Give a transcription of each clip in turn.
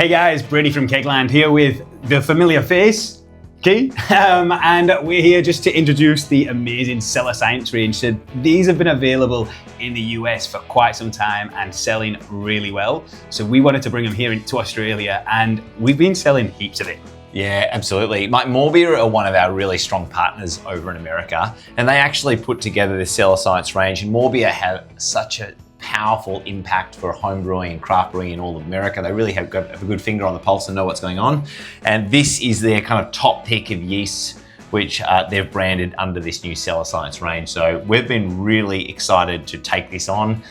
Hey guys, Brady from Kegland here with the familiar face, Key, and we're here just to introduce the amazing Cellar Science range. So these have been available in the US for quite some time and selling really well. So we wanted to bring them here to Australia, and we've been selling heaps of it. Yeah, absolutely. Morbia are one of our really strong partners over in America, and they actually put together this Cellar Science range, and Morbia have such a powerful impact for home brewing and craft brewing in all of America. They really have a good finger on the pulse and know what's going on. And this is their kind of top pick of yeasts, which they've branded under this new Cellar Science range. So we've been really excited to take this on.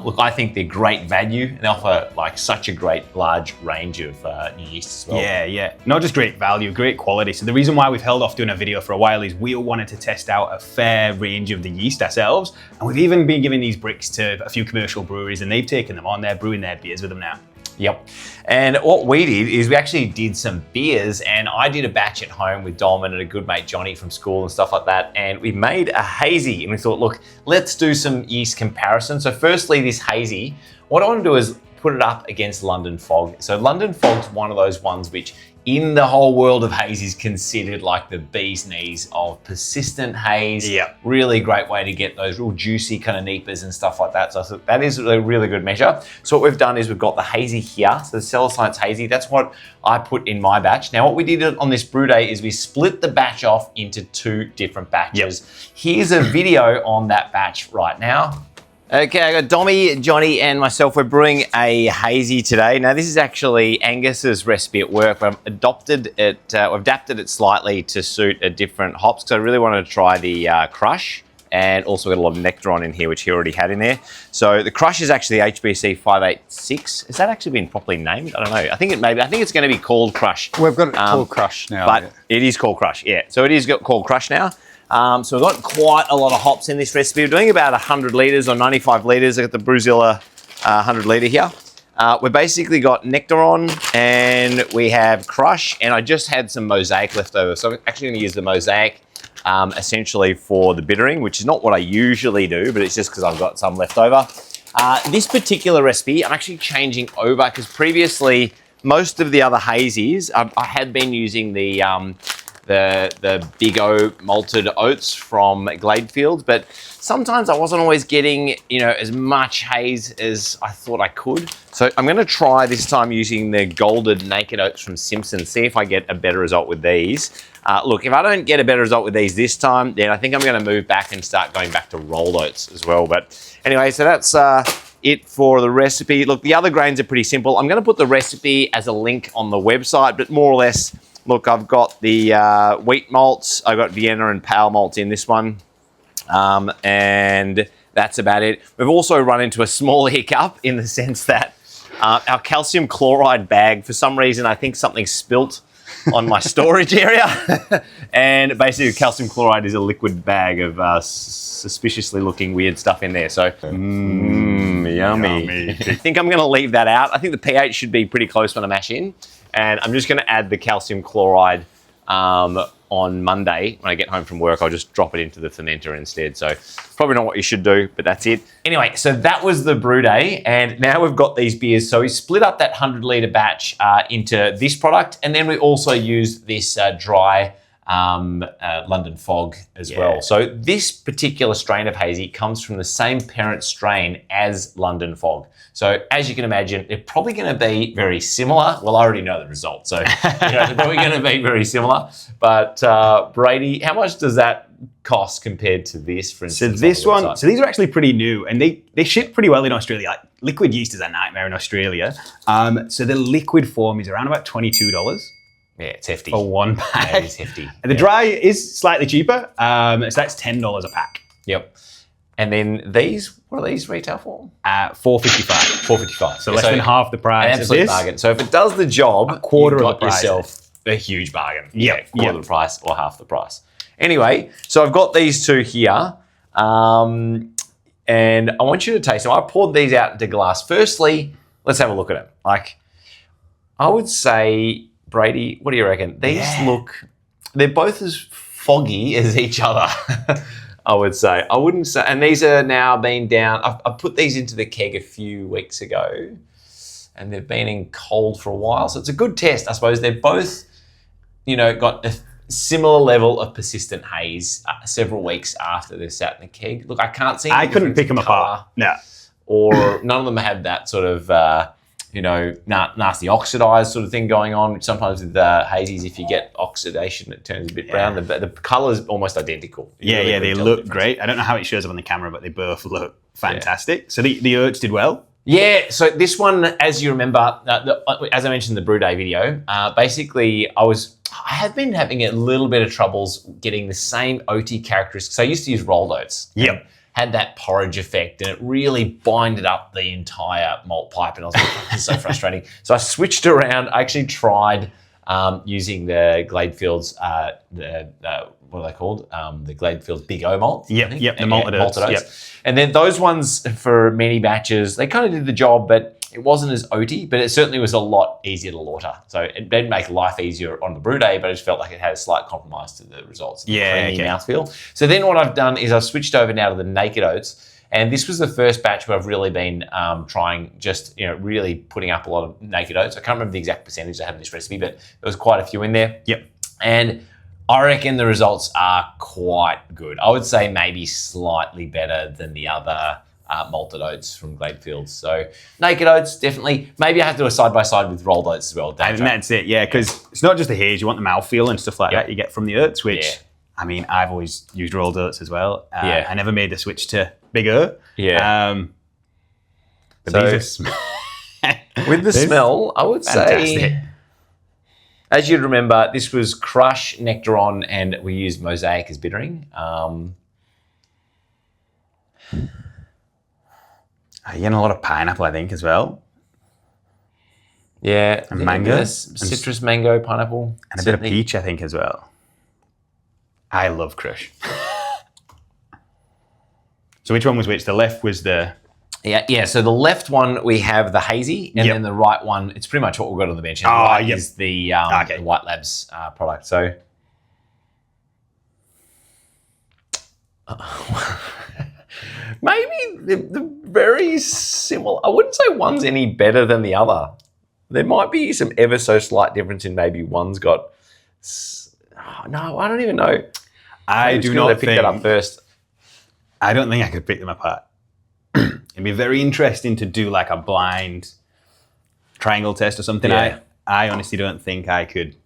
Look, I think they're great value. They offer like such a great large range of new yeasts as well. Yeah. Not just great value, great quality. So the reason why we've held off doing a video for a while is we wanted to test out a fair range of the yeast ourselves. And we've even been giving these bricks to a few commercial breweries, and they've taken them on. They're brewing their beers with them now. Yep. And what we did is we actually did some beers, and I did a batch at home with Dolman and a good mate Johnny from school and stuff like that. And we made a hazy, and we thought, look, let's do some yeast comparison. So firstly, this hazy, what I want to do is put it up against London Fog. So London Fog's one of those ones which in the whole world of haze is considered like the bee's knees of persistent haze. Yeah. Really great way to get those real juicy kind of neepers and stuff like that. So I thought that is a really good measure. So what we've done is we've got the hazy here. So the Cellar Science hazy, that's what I put in my batch. Now what we did on this brew day is we split the batch off into two different batches. Yep. Here's a video on that batch right now. Okay, I got Dommy, Johnny, and myself. We're brewing a hazy today. Now, this is actually Angus's recipe at work. I've adapted it slightly to suit a different hops because I really wanted to try the crush, and also got a lot of Nectaron in here, which he already had in there. So the crush is actually HBC 586. Has that actually been properly named? I don't know. I think it's going to be called Crush. We've got it called Crush now. But it is called Crush, yeah. So it is called Crush now. So we've got quite a lot of hops in this recipe. We're doing about 100 litres or 95 litres. I've got the Brewzilla 100 litre here. We've basically got Nectaron and we have Crush, and I just had some Mosaic left over. So I'm actually going to use the Mosaic essentially for the bittering, which is not what I usually do, but it's just because I've got some left over. This particular recipe, I'm actually changing over because previously most of the other hazies, I had been using the Big O malted oats from Gladefields, but sometimes I wasn't always getting, as much haze as I thought I could. So I'm going to try this time using the Golded Naked Oats from Simpson, see if I get a better result with these. Look, if I don't get a better result with these this time, then I think I'm going to move back and start going back to rolled oats as well. But anyway, so that's it for the recipe. Look, the other grains are pretty simple. I'm going to put the recipe as a link on the website, but more or less, look, I've got the wheat malts. I've got Vienna and Pale malts in this one. And that's about it. We've also run into a small hiccup in the sense that our calcium chloride bag, for some reason, I think something spilt on my storage area. And basically calcium chloride is a liquid bag of suspiciously looking weird stuff in there. So, yummy. I think I'm going to leave that out. I think the pH should be pretty close when I mash in. And I'm just going to add the calcium chloride on Monday. When I get home from work, I'll just drop it into the fermenter instead. So probably not what you should do, but that's it. Anyway, so that was the brew day. And now we've got these beers. So we split up that 100 litre batch into this product. And then we also used this dry London Fog as well. So this particular strain of hazy comes from the same parent strain as London Fog. So as you can imagine, they're probably going to be very similar. Well, I already know the result, so they're probably going to be very similar. But Brady, how much does that cost compared to this, for instance? So this one, so these are actually pretty new, and they ship pretty well in Australia. Like, liquid yeast is a nightmare in Australia. So the liquid form is around about $22. Yeah, it's hefty. For one pack. Yeah, it's hefty. And the dry is slightly cheaper, so that's $10 a pack. Yep. And then these, what are these retail for? $4.55. $4.55. So less than half the price. An absolute bargain. So if it does the job, a quarter you've of got the price. Yourself a huge bargain. Yep. Quarter of the price or half the price. Anyway, so I've got these two here. And I want you to taste them. I poured these out into glass. Firstly, let's have a look at them. Like, I would say, Brady, what do you reckon? These look, they're both as foggy as each other. I would say. I wouldn't say, and these are now being down, I put these into the keg a few weeks ago, and they've been in cold for a while. So it's a good test, I suppose. They've both, got a similar level of persistent haze several weeks after they're sat in the keg. Look, I can't see. I couldn't pick them apart. No. Or none of them have that sort of, nasty oxidized sort of thing going on, which sometimes with hazies, if you get oxidation, it turns a bit brown. The colour's almost identical. They look great. I don't know how it shows up on the camera, but they both look fantastic. Yeah. So the oats did well? Yeah, so this one, as you remember, as I mentioned in the brew day video, basically I have been having a little bit of troubles getting the same oaty characteristics. I used to use rolled oats. Yep. Had that porridge effect, and it really binded up the entire malt pipe, and I was like, this is so frustrating. So I switched around. I actually tried using the Gladefields, what are they called? The Gladefields Big O malt. Yep, the malted oats. Yep. And then those ones for many batches, they kind of did the job, but it wasn't as oaty, but it certainly was a lot easier to lauter. So it did make life easier on the brew day, but I just felt like it had a slight compromise to the results. The creamy mouthfeel. So then what I've done is I've switched over now to the naked oats. And this was the first batch where I've really been trying just, really putting up a lot of naked oats. I can't remember the exact percentage I had in this recipe, but there was quite a few in there. Yep. And I reckon the results are quite good. I would say maybe slightly better than the other malted oats from Gladefields. So naked oats, definitely. Maybe I have to do a side-by-side with rolled oats as well. And that's it, because it's not just the haze. You want the mouthfeel and stuff like that you get from the oats, which, I mean, I've always used rolled oats as well. I never made the switch to Big O. Yeah. But these with the smell, I would say, as you'd remember, this was Crush, Nectaron, and we used Mosaic as bittering. You're getting a lot of pineapple, I think, as well. Yeah. And mango. Citrus, mango, pineapple. And a bit of peach, I think, as well. I love Crush. So which one was which? The left was the... Yeah. So the left one, we have the hazy, and then the right one, it's pretty much what we've got on the bench. And the right is the White Labs product. So... Maybe they're very similar. I wouldn't say one's any better than the other. There might be some ever so slight difference in maybe one's got... no, I don't even know. I do not pick that up first. I don't think I could pick them apart. It'd be very interesting to do like a blind triangle test or something. Yeah. I honestly don't think I could.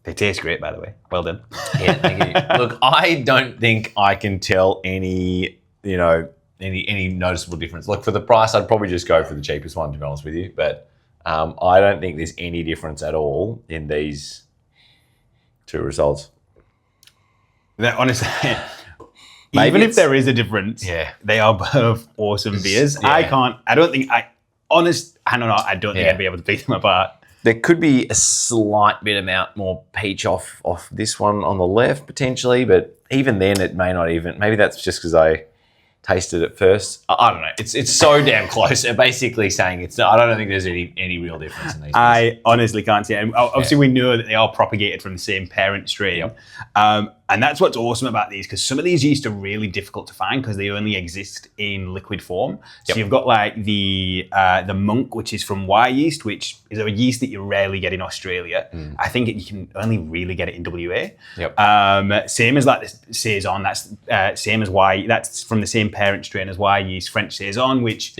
They taste great, by the way. Well done. Yeah, thank you. Look, I don't think I can tell any noticeable difference. Look, for the price, I'd probably just go for the cheapest one, to be honest with you. But I don't think there's any difference at all in these two results. Honestly, even if there is a difference, they are both awesome beers. Yeah. I don't think I'd be able to pick them apart. There could be a slight bit amount more peach off this one on the left, potentially, but even then it may not even. Maybe that's just because I tasted it first. I don't know. It's so damn close. They're basically saying it's not. I don't think there's any real difference in these. I honestly can't see it. And obviously, we know that they are propagated from the same parent strain. Yep. And that's what's awesome about these, because some of these yeast are really difficult to find because they only exist in liquid form. So you've got like the Monk, which is from Y yeast, which is a yeast that you rarely get in Australia. I think you can only really get it in WA. Yep. Same as like the Saison, that's same as Y. That's from the same parent strain as Y yeast, French Saison, which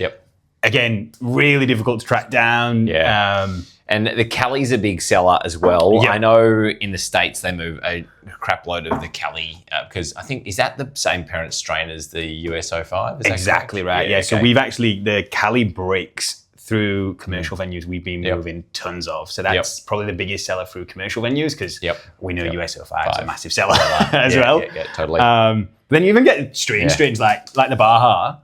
again, really difficult to track down. Yeah. And the Cali's a big seller as well. Yep. I know in the States they move a crap load of the Cali because I think, is that the same parent strain as the US05? Exactly right. Yeah. Okay. So we've actually, the Cali breaks through commercial venues we've been moving tons of. So that's probably the biggest seller through commercial venues because we know US05 is a massive seller as well. Yeah, totally. Then you even get strains like the Baja,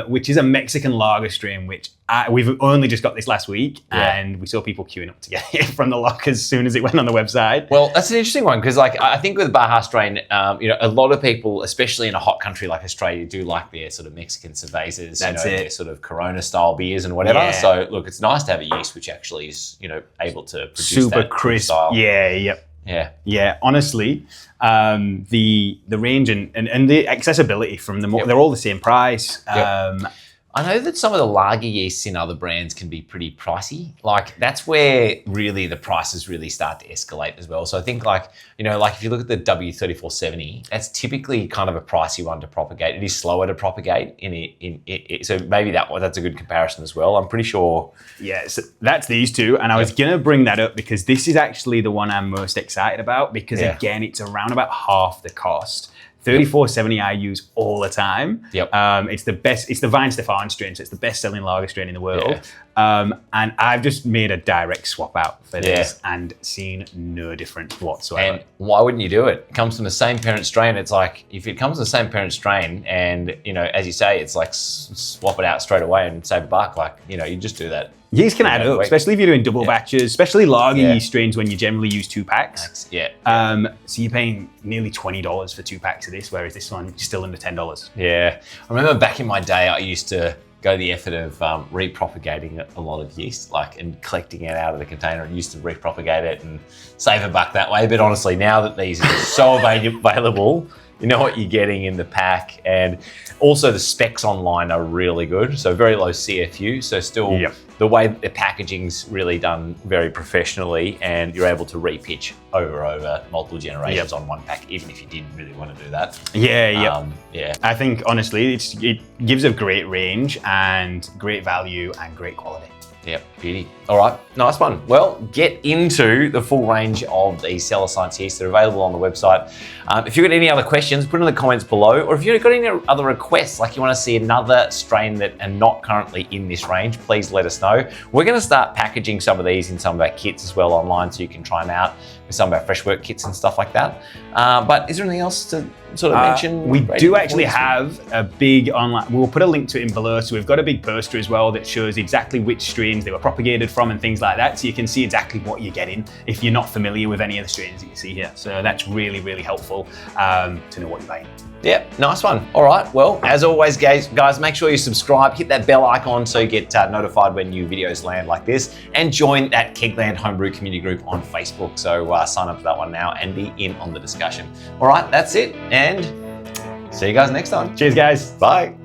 which is a Mexican lager strain, which we've only just got this last week, and we saw people queuing up to get it from the lock as soon as it went on the website. Well, that's an interesting one because, like, I think with the Baja strain, a lot of people, especially in a hot country like Australia, do like their sort of Mexican cervezas, their sort of Corona-style beers and whatever. Yeah. So, look, it's nice to have a yeast which actually is, able to produce super that crisp style. Yeah. Honestly, the range and the accessibility from them, they're all the same price. I know that some of the lager yeasts in other brands can be pretty pricey. Like that's where really the prices really start to escalate as well. So I think like if you look at the W3470, that's typically kind of a pricey one to propagate. It is slower to propagate so maybe that's a good comparison as well. I'm pretty sure. Yeah, so that's these two. And I was going to bring that up because this is actually the one I'm most excited about because again, it's around about half the cost. 3470 I use all the time. Yep. It's the best. It's the Weihenstephan strain, so it's the best-selling lager strain in the world. And I've just made a direct swap out for this and seen no difference whatsoever. And why wouldn't you do it? It comes from the same parent strain. It's like if it comes from the same parent strain, and as you say, it's like swap it out straight away and save $1. Like you just do that. Yeast can add up, especially if you're doing double batches, especially lager yeast strains when you generally use 2 packs. So you're paying nearly $20 for 2 packs of this, whereas this one is still under $10. Yeah. I remember back in my day, I used to go the effort of repropagating a lot of yeast, and collecting it out of the container and used to repropagate it and save $1 that way. But honestly, now that these are so available, you know what you're getting in the pack, and also the specs online are really good. So very low CFU, so still the way the packaging's really done very professionally, and you're able to repitch over multiple generations on one pack, even if you didn't really want to do that. I think honestly, it gives a great range and great value and great quality. Yep, beauty. All right, nice one. Well, get into the full range of the Cellar Science yeasts. They're available on the website. If you've got any other questions, put in the comments below, or if you've got any other requests, like you want to see another strain that are not currently in this range, please let us know. We're going to start packaging some of these in some of our kits as well online, so you can try them out with some of our fresh work kits and stuff like that. But is there anything else to sort of mention? We do actually have a big online, we'll put a link to it in below. So we've got a big poster as well that shows exactly which strains they were propagated from and things like that. So you can see exactly what you're getting if you're not familiar with any of the strains that you see here. So that's really, really helpful to know what you're buying. Yeah, nice one. All right, well, as always, guys, make sure you subscribe, hit that bell icon so you get notified when new videos land like this, and join that Kegland Homebrew community group on Facebook. So sign up for that one now and be in on the discussion. All right, that's it, and see you guys next time. Cheers, guys. Bye.